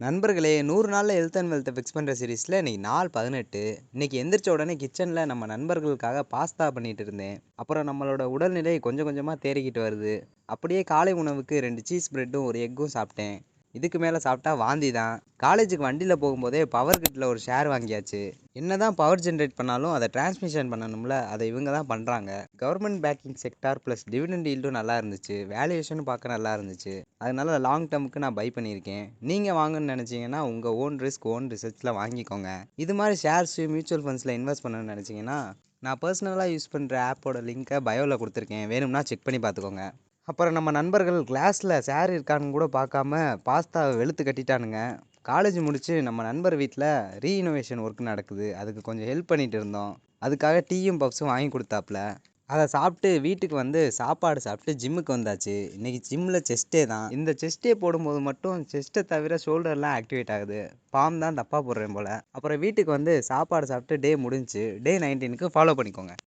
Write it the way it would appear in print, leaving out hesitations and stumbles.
நண்பர்களே 100 நாள்ல health and வெல்த்தை fix பண்ணுற சீரீஸில் இன்னைக்கு நாள் 18. இன்னைக்கு எந்திரிச்ச உடனே கிச்சனில் நம்ம நண்பர்களுக்காக பாஸ்தா பண்ணிட்டு இருந்தேன். அப்புறம் நம்மளோட உடல்நிலை கொஞ்சம் கொஞ்சமாக தேறிக்கிட்டு வருது. அப்படியே காலை உணவுக்கு 2 சீஸ் பிரெட்டும் ஒரு எக்கும் சாப்பிட்டேன். இதுக்கு மேலே சாப்பிட்டா வாந்தி தான். காலேஜுக்கு வண்டியில் போகும்போதே பவர் கிட்டில் ஒரு ஷேர் வாங்கியாச்சு. என்னதான் பவர் ஜென்ரேட் பண்ணாலும் அதை டிரான்ஸ்மிஷன் பண்ணணும்ல, அதை இவங்க தான் பண்ணுறாங்க. Government banking sector plus dividend ஈல்டும் நல்லா இருந்துச்சு. வேல்யூவேஷனும் பார்க்க நல்லா இருந்துச்சு. அதனால லாங் டேர்முக்கு நான் பை பண்ணியிருக்கேன். நீங்கள் வாங்கணும்னு நினச்சிங்கன்னா உங்கள் ஓன் ரிஸ்க் ஓன் ரிசர்ச்சில் வாங்கிக்கோங்க. இது மாதிரி ஷேர்ஸ் மியூச்சுவல் ஃபண்ட்ஸில் இன்வெஸ்ட் பண்ணணும்னு நினச்சிங்கன்னா நான் பர்சனலாக யூஸ் பண்ணுற ஆப்போட லிங்க்கை பயோவில் கொடுத்துருக்கேன். வேணும்னா செக் பண்ணி பார்த்துக்கோங்க. அப்புறம் நம்ம நண்பர்கள் கிளாஸில் சார் இருக்கான்னு கூட பார்க்காம பாஸ்தாவை வெளுத்து கட்டிட்டானுங்க. காலேஜ் முடிச்சு நம்ம நண்பர் வீட்டில் ரீஇனோவேஷன் ஒர்க் நடக்குது. அதுக்கு கொஞ்சம் ஹெல்ப் பண்ணிட்டு இருந்தோம். அதுக்காக டீயும் பப்ஸும் வாங்கி கொடுத்தாப்புல. அதை சாப்பிட்டு வீட்டுக்கு வந்து சாப்பாடு சாப்பிட்டு ஜிம்முக்கு வந்தாச்சு. இன்னைக்கு ஜிம்மில் செஸ்டே தான். இந்த செஸ்டே போடும்போது மட்டும் செஸ்ட்டை தவிர ஷோல்டர்லாம் ஆக்டிவேட் ஆகுது. பாம் தான் தப்பாக போடுறேன் போல். அப்புறம் வீட்டுக்கு வந்து சாப்பாடு சாப்பிட்டு டே முடிஞ்சு. டே 19க்கு ஃபாலோ பண்ணிக்கோங்க.